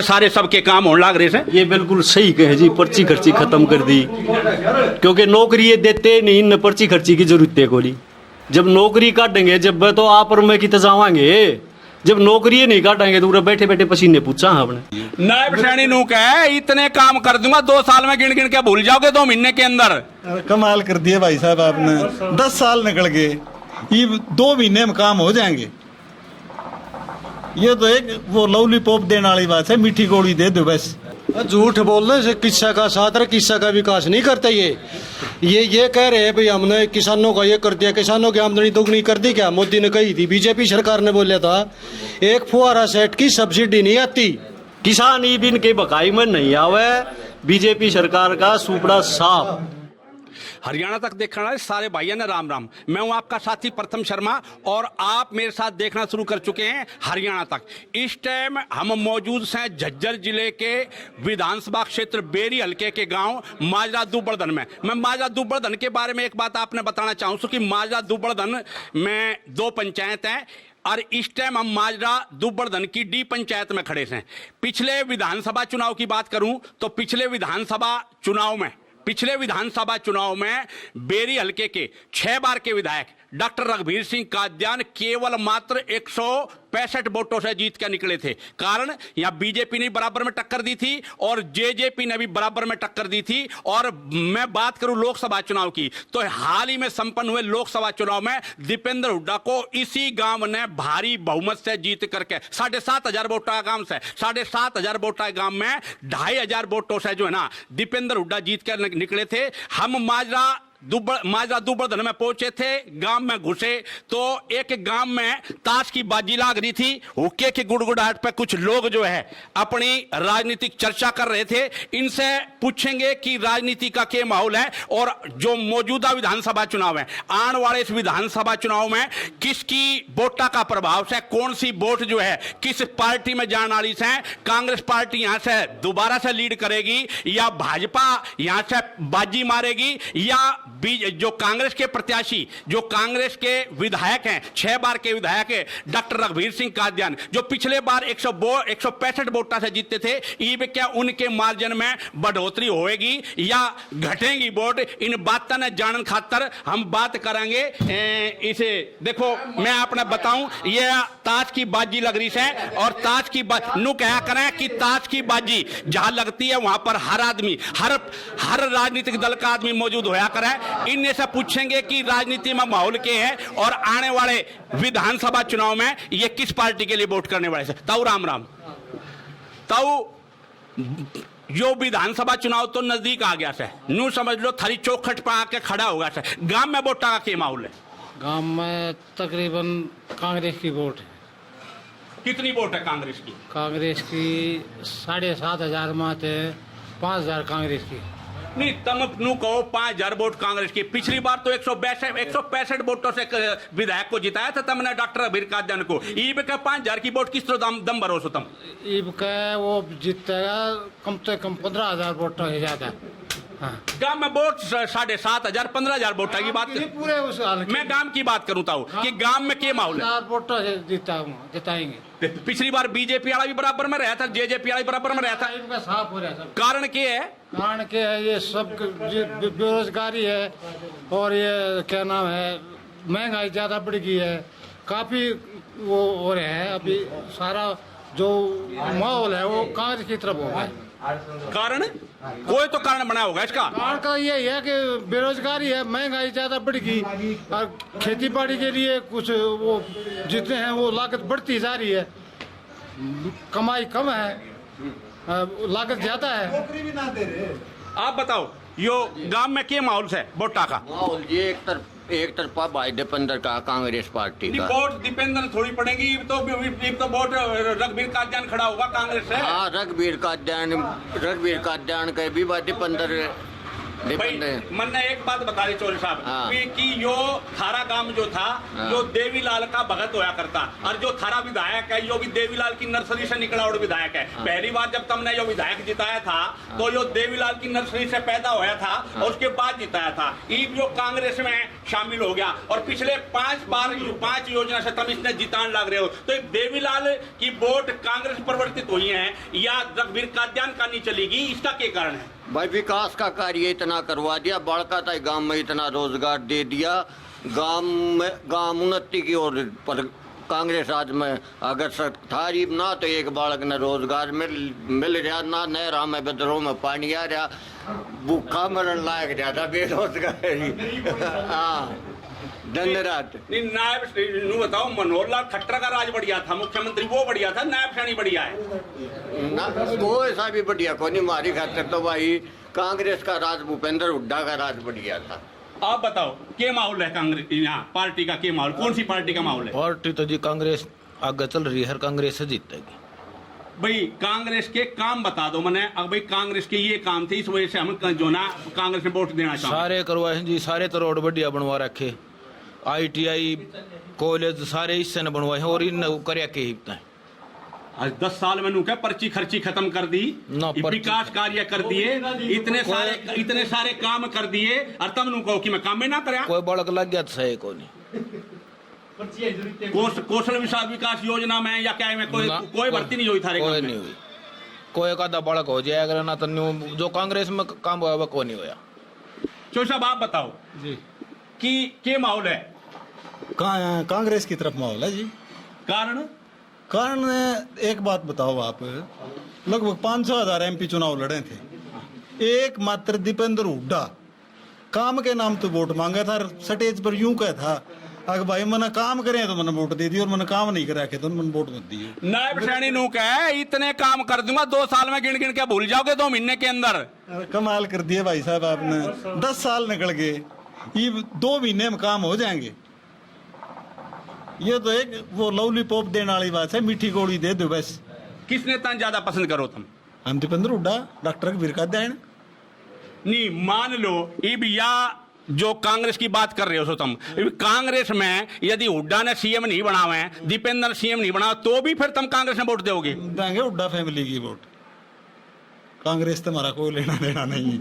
सारे सबके काम होने लग रहे हैं। ये बिल्कुल सही कहे जी, पर्ची खर्ची खत्म कर दी, क्योंकि नौकरी ये देते नहीं, न पर्ची खर्ची की जरूरत है कोई। जब नौकरी काटेंगे जब तो आप और मैं की जावांगे, जब नौकरी नहीं काटेंगे तो बैठे बैठे पसीने पूछा आपने। नायब सैनी नू कहे इतने काम कर दूंगा 2 साल में, गिन गिन के भूल जाओगे 2 महीने के अंदर। कमाल कर दिए भाई साहब आपने, 10 साल निकल गए, ये 2 महीने में काम हो जाएंगे। ये तो एक वो लॉलीपॉप देने वाली बात है, मीठी गोली दे दो बस। झूठ बोलने से किस्सा का साथ और किस्सा का विकास नहीं करते। ये कह रहे हैं भाई हमने किसानों का ये कर दिया, किसानों की आमदनी दोगुनी कर दी। क्या मोदी ने कही थी, बीजेपी सरकार ने बोला था एक फुहारा सेट की सब्सिडी नहीं आती। किसान ई बिन के बकाई में नहीं आवे, बीजेपी सरकार का सुपड़ा साफ। हरियाणा तक देखने वाले सारे भाइयों ने राम राम। मैं हूं आपका साथी प्रथम शर्मा और आप मेरे साथ देखना शुरू कर चुके हैं हरियाणा तक। इस टाइम हम मौजूद हैं झज्जर जिले के विधानसभा क्षेत्र बेरी हल्के के गांव माजरा दुबड़धन में। मैं माजरा दुबड़धन के बारे में एक बात आपने बताना चाहूँ कि माजरा दुबड़धन में 2 पंचायत हैं और इस टाइम हम माजरा दुबड़धन की डी पंचायत में खड़े हैं। पिछले विधानसभा चुनाव की बात करूं तो पिछले विधानसभा चुनाव में बेरी हल्के के 6 बार के विधायक डॉक्टर रघुवीर सिंह कादियान केवल मात्र 165 वोटों से जीत के निकले थे। कारण यहां बीजेपी ने बराबर में टक्कर दी थी और जेजेपी ने भी बराबर में टक्कर दी थी। और मैं बात करूं लोकसभा चुनाव की तो हाल ही में संपन्न हुए लोकसभा चुनाव में दीपेंद्र हुड्डा को इसी गांव ने भारी बहुमत से जीत करके 7,500 वोटा गांव से 7,500 वोटा गांव में 2,500 वोटों से जो है ना दीपेंद्र हुड्डा जीत कर निकले थे। हम माजरा दुबड़धन में पहुंचे थे, गांव में घुसे तो एक गांव में ताश की बाजी लाग रही थी। हुक्के की गुड़गुड़ाहट पे कुछ लोग जो है अपनी राजनीतिक चर्चा कर रहे थे। इनसे पूछेंगे कि राजनीति का क्या माहौल है और जो मौजूदा विधानसभा चुनाव है, आने वाले इस विधानसभा चुनाव में किसकी वोटा का प्रभाव है, कौन सी वोट जो है किस पार्टी में जाने वाली है। कांग्रेस पार्टी यहां से दोबारा से लीड करेगी या भाजपा यहां से बाजी मारेगी या जो कांग्रेस के प्रत्याशी, जो कांग्रेस के विधायक हैं, 6 बार के विधायक है डॉक्टर रघुवीर सिंह कादियान जो पिछले बार 165 वोटा से जीते थे, ये क्या उनके मार्जिन में बढ़ोतरी होएगी या घटेगी वोट। इन बातों ने जानन खातर हम बात करेंगे। इसे देखो मैं आपने बताऊं ये ताश की बाजी लग रही है और ताश की नु क्या करें कि ताश की बाजी जहां लगती है वहां पर हर आदमी हर राजनीतिक दल का आदमी मौजूद होया करे। इनसे से पूछेंगे कि राजनीति में माहौल क्या है और आने वाले विधानसभा चुनाव में ये किस पार्टी के लिए वोट करने वाले हैं। ताऊ राम राम। ताऊ जो विधानसभा चुनाव तो नजदीक आ गया से, न्यू समझ लो थारी चौखट पर आके खड़ा होगा से। गांव में वोटा का क्या माहौल है? गांव में तकरीबन कांग्रेस की वोट है। कितनी वोट है कांग्रेस की? कांग्रेस की 7,500 में 5,000 कांग्रेस की। नहीं तुम नू कहो 5,000 वोट कांग्रेस की। पिछली बार तो 165 वोटों से विधायक को जिताया था तुमने डॉक्टर रघुवीर कादियान को। ईब का 5,000 की वोट किस तरह दम भरोसा तुम? ईब का वो जीतेगा कम से कम 15,000 वोट है ज्यादा। हाँ। गांव में वोट 7,500 15,000 वोट की बात पूरे उस मैं गांव की बात करूं कि गांव में क्या माहौल है? वोटों से जिताएंगे। पिछली बार बीजेपी वाला भी बराबर में रहा था, जेजेपी वाला भी बराबर में रहा था। इनका साफ हो रहा था। कारण क्या है? कारण क्या है, ये सब बेरोजगारी है और ये क्या नाम है, महंगाई ज्यादा बढ़ गई है, काफी वो हो रहा है। अभी सारा जो माहौल है वो कांग्रेस की तरफ हो गया। कारण कोई तो कारण बना होगा इसका। कारण का ये है कि बेरोजगारी है, महंगाई ज्यादा बढ़ गई और खेती बाड़ी के लिए कुछ वो जितने हैं वो लागत बढ़ती जा रही है, कमाई कम है, लागत ज्यादा है। नौकरी भी ना दे रहे। आप बताओ यो गांव में क्या माहौल है वोटा का? माहौल ये एक तरफा भाई दीपेंद्र का कांग्रेस पार्टी का। वोट दीपेंद्र थोड़ी पड़ेगी तो वोट रघुवीर कादियान खड़ा होगा कांग्रेस से। हाँ रघुवीर कादियान के भी बात दीपेंद्र भाई मैंने एक बात बता दी चौधरी साहब हाँ। कि यो थारा गांव जो था हाँ। जो देवीलाल का भगत होया करता और जो थारा विधायक है यो भी देवीलाल की नर्सरी से निकला और विधायक है। पहली बार जब तुमने यो विधायक जिताया था तो यो देवीलाल की नर्सरी से पैदा होया था और उसके बाद जिताया था। ये जो कांग्रेस में शामिल हो गया और पिछले 5 योजना से तुम इसने जितान लग रहे हो। तो एक देवीलाल की वोट कांग्रेस परिवर्तित हुई है या रघुवीर कादियान का नहीं चलेगी, इसका क्या कारण है? भाई विकास का कार्य इतना करवा दिया, बड़का था गांव में इतना रोजगार दे दिया, गांव उन्नति की ओर पर कांग्रेस आज में अगर थारी ना तो एक बालक ने रोजगार मिल रहा ना, नहरा में बदरों में पानी आ रहा, भूखा मरण लायक ज्यादा बेरोजगारी। हाँ दिन रात नहीं नायब नू बताओ, मनोहर लाल खट्टर का राज बढ़िया था, मुख्यमंत्री वो बढ़िया था, नायब शानी बढ़िया है ना, कोई सा भी बढ़िया को नहीं। हमारी खातिर तो भाई कांग्रेस का राज भूपेंद्र हुड्डा का राज बढ़िया था। आप बताओ क्या माहौल है कांग्रेस यहाँ पार्टी का, क्या माहौल, कौन सी पार्टी का माहौल है? पार्टी तो जी कांग्रेस आगे चल रही है, कांग्रेस से जीतेगी। भाई कांग्रेस के काम बता दो मैंने। अब भाई कांग्रेस के ये काम थे, इस वजह से हम जो ना कांग्रेस में वोट देना चाहते। सारे करवाए जी, सारे तो रोड बढ़िया बनवा रखे, ITI कॉलेज सारे इससे न बनवाए हैं और इन कर आज 10 साल में क्या पर्ची खर्ची खत्म कर दी, विकास कार्य कर दिए, इतने सारे काम कर दिए और तुम नु कहो कि मैं काम में ना करा। कोई बड़क लग गया तो सही को नहीं। कौशल विकास योजना में या क्या में कोई भर्ती नहीं हुई थारे, कोई नहीं हुई, कोई का बड़क हो जाएगा ना तो जो कांग्रेस में काम हुआ वो नहीं होया। चो साहब आप बताओ जी कि क्या माहौल है? कांग्रेस की तरफ माहौल है जी। कारण एक बात बताओ, आप लगभग 500,000 MP चुनाव लड़े थे, एक मात्र दीपेंद्र हुड्डा काम के नाम तो वोट मांगा था, स्टेज पर यूं कहा था अगर भाई मैंने काम करे तो मैंने वोट दे दी और मैंने काम नहीं करा के तो मैंने वोट मत दी। नायब सैनी नू कहे इतने काम कर दूंगा 2 साल में, गिन गिन के भूल जाओगे 2 महीने के अंदर। कमाल कर दिए भाई साहब आपने, 10 साल निकल गए, ये 2 महीने में काम हो जाएंगे। ये तो एक वो लॉलीपॉप देने वाली बात है, मीठी गोली दे दो बस। किस नेता ज्यादा पसंद करो तुम? हम दीपेंद्र हुड्डा, डॉक्टर रघुवीर कादियान। नहीं मान लो या जो कांग्रेस की बात कर रहे हो तुम, कांग्रेस में यदि हुड्डा ने CM नहीं बनावे, दीपेंद्र CM नहीं बना, तो भी फिर तुम कांग्रेस में वोट दोगे? देंगे हुड्डा फैमिली की वोट, कांग्रेस तो हमारा कोई लेना देना नहीं है।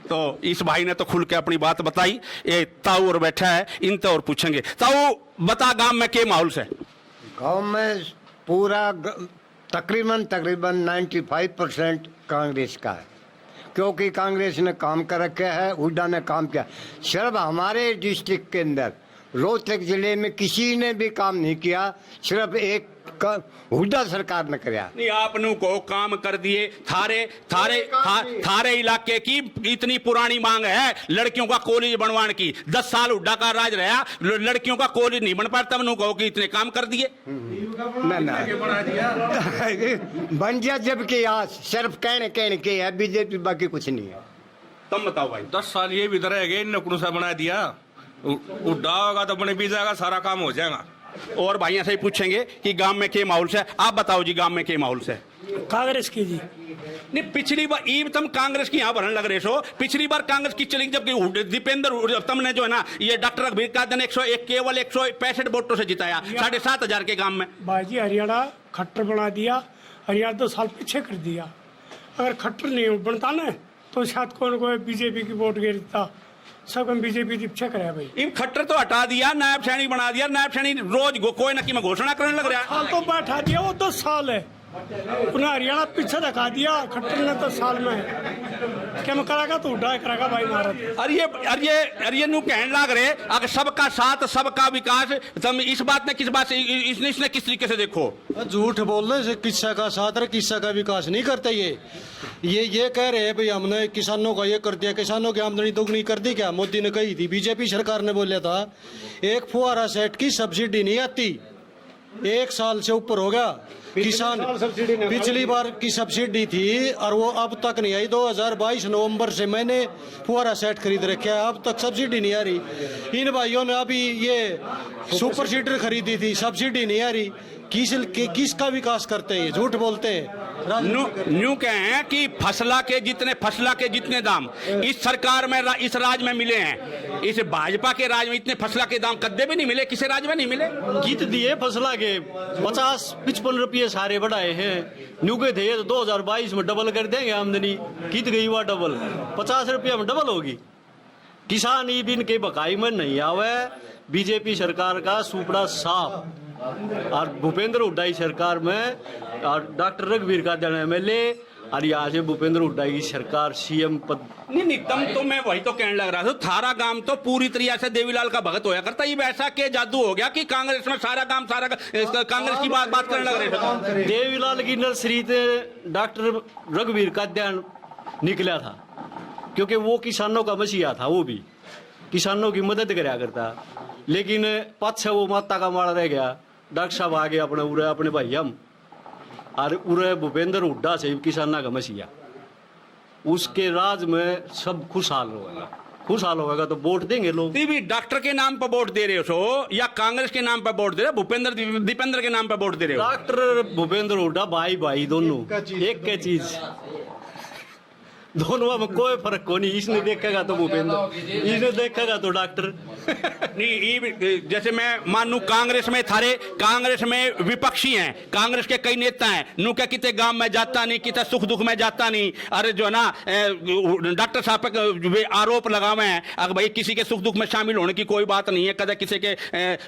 तो इस भाई ने तो खुल के अपनी बात बताई। ये ताऊ और बैठा है, इनसे और पूछेंगे। ताऊ बता गांव में के माहौल से? गांव में पूरा तकरीबन 95% कांग्रेस का है, क्योंकि कांग्रेस ने काम कर रखा है, हुड्डा ने काम किया। सिर्फ हमारे डिस्ट्रिक्ट के अंदर रोहतक जिले में किसी ने भी काम नहीं किया, सिर्फ एक हुड्डा सरकार ने कराया। नहीं आपने को काम कर दिए, थारे इलाके की इतनी पुरानी मांग है लड़कियों का कॉलेज बनवाने की, 10 साल हुड्डा का राज रहा, लड़कियों का कॉलेज नहीं बन पाता, तब कहो कि इतने काम कर दिए। ना बन गया, जबकि यहाँ सिर्फ कहने के है बीजेपी, बाकी कुछ नहीं है। तुम बताओ भाई। 10 साल ये भी रह गए, नकुनु सा बना दिया, उड्डा होगा तो अपने भी जाएगा, सारा काम हो जाएगा। और भाइयों से ही पूछेंगे कि गांव में के माहौल से। आप बताओ जी गांव में के माहौल से? कांग्रेस की जी। नहीं पिछली बार ईब तुम कांग्रेस की यहाँ भरने लग रहे हो, पिछली बार कांग्रेस की चली जबकि दीपेंद्र तुमने जो है ना ये डॉक्टर रघुवीर कादियान 101 केवल 165 वोटों से जिताया 7,500 के गांव में। भाई जी हरियाणा खट्टर बना दिया, हरियाणा 2 साल पीछे कर दिया। अगर खट्टर नहीं बनता ना तो शायद कौन कोई बीजेपी की वोट गिरता, सब हम बीजेपी पीछे करे भाई। इन खट्टर तो हटा दिया, नायब सैनी बना दिया, नायब सैनी रोज कोई न की में घोषणा करने लग रहा है। साल तो बैठा दिया, वो 10 साल है, उन्हें हरियाणा पीछे रखा दिया खट्टर ने 10 साल में। क्या मैं करागा तो उड़ा करागा भाई भारत। अरे नू कहने लग रहे अगर सबका साथ सबका विकास, तुम इस बात ने किस बात से इसने किस तरीके से देखो? झूठ बोलने से किस्सा का साथ और किस्सा का विकास नहीं करते। ये कह रहे हैं भाई हमने किसानों का ये कर दिया, किसानों की आमदनी दोगुनी कर दी। क्या मोदी ने कही थी, बीजेपी सरकार ने बोला था एक फुहारा सेट की सब्सिडी नहीं आती, 1 साल से ऊपर हो गया। किसान पिछली बार की सब्सिडी थी और वो अब तक नहीं आई। 2022 नवंबर से मैंने फुहारा सेट खरीद रखे है, अब तक सब्सिडी नहीं आ रही। इन भाइयों ने अभी ये सुपर सीडर खरीदी थी, सब्सिडी नहीं आ रही। किसका विकास करते हैं, झूठ बोलते हैं। न्यू कहे हैं कि फसला के जितने दाम इस सरकार में इस राज में मिले हैं, इस भाजपा के राज में इतने फसला के दाम कद्दे भी नहीं मिले, किसी राज में नहीं मिले। कित दिए फसला के 50-55 रुपये सारे बढ़ाए हैं। न्यू के थे तो 2022 में डबल कर देंगे आमदनी, कित गई हुआ डबल 50 रुपया में डबल होगी। किसान ई बिन के बकाई में नहीं आवे। बीजेपी सरकार का सुपड़ा साफ और भूपेंद्र हुड्डा की सरकार में और डॉक्टर रघुवीर कादियान एमएलए और यहाँ से भूपेंद्र हुड्डा की सरकार सीएम पद। नहीं तम तो मैं वही तो कहने लग रहा था, थारा गांव तो पूरी तरीके से देवीलाल का भगत होया करता। ये ऐसा के जादू हो गया कि कांग्रेस में सारा कांग्रेस की बात करने लग रहे थे। देवीलाल की नर्सरी से डॉक्टर रघुवीर कादियान निकला था क्योंकि वो किसानों का मसीहा था, वो भी किसानों की मदद कराया करता। लेकिन पक्ष वो माता का माड़ा रह गया। डॉक्टर साहब आ गए अपने उरे अपने भाई हम और उरे भूपेंद्र हुड्डा से किसाना का मसीहा। उसके राज में सब खुशहाल होगा तो वोट देंगे लोग। भी डॉक्टर के नाम पर वोट दे रहे हो या कांग्रेस के नाम पर वोट दे रहे हो, दीपेंद्र के नाम पर वोट दे रहे हो? डॉक्टर भूपेंद्र हुड्डा भाई दोनों एक के चीज, दोनों में कोई फर्क को नहीं। इसने देखेगा तो भूपेंद्र, इसने देखेगा तो डॉक्टर। नहीं जैसे मैं मानू कांग्रेस में विपक्षी हैं, कांग्रेस के कई नेता हैं, नू क्या कितने गांव में जाता नहीं, कितने सुख दुख में जाता नहीं। अरे जो ना डॉक्टर साहब पे आरोप लगावे हैं अगर भाई किसी के सुख दुख में शामिल होने की कोई बात नहीं है, कदे किसी के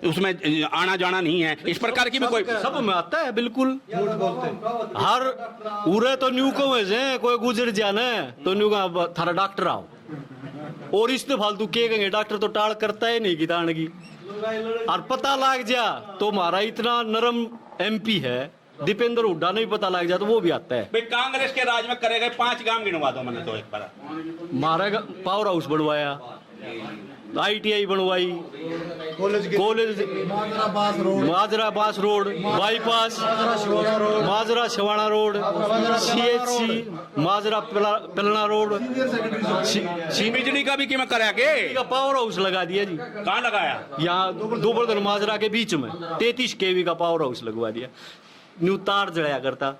उसमें आना जाना नहीं है, इस प्रकार की भी कोई सब में आता है। बिल्कुल हर उरे तो न्यू को में कोई गुजर जाना तो न्यू का थारा डॉक्टर आओ और इसने फालतू के कहेंगे। डॉक्टर तो टाल करता है नहीं कितान की। और पता लग जा तो हमारा इतना नरम एमपी है दीपेंद्र हुड्डा नहीं पता लग जा तो वो भी आता है। भाई कांग्रेस के राज में करे गए 5 गांव गिनवा दो मैंने तो एक बार। हमारा पावर हाउस बनवाया, ITI बनवाई, कॉलेज माजरा बास रोड बाईपास, माजरा छवाना रोड, CHC माजरा पलना रोड, बिजली का भी कि मैं करा के पावर हाउस लगा दिया जी। कहाँ लगाया? यहाँ दोबरदन माजरा के बीच में 33 kV का पावर हाउस लगवा दिया। न्यू तार जलाया करता,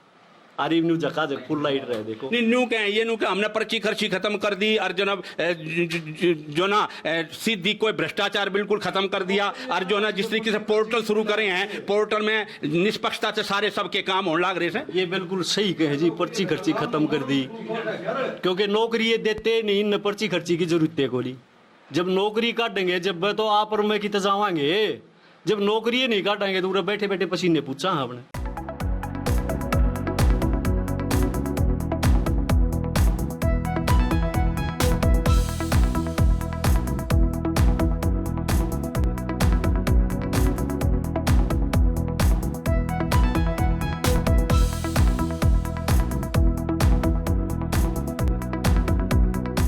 अरे न्यू जकाजक फुल लाइट रहे। देखो न्यू क्या है ये न्यू क्या हमने पर्ची खर्ची खत्म कर दी और जो ना सीधी कोई भ्रष्टाचार बिल्कुल खत्म कर दिया। और जो ना जिस तरीके से पोर्टल शुरू करे हैं, पोर्टल में निष्पक्षता से सारे सबके काम होने लग रहे हैं। ये बिल्कुल सही कहे जी, पर्ची खर्ची खत्म कर दी क्योंकि नौकरी ये देते नहीं, न पर्ची खर्ची की जरूरत है कोई। जब नौकरी काटेंगे जब तो आप और मैं कित जावांगे, जब नौकरी नहीं काटेंगे तो बैठे बैठे पसीने पूछा आपने।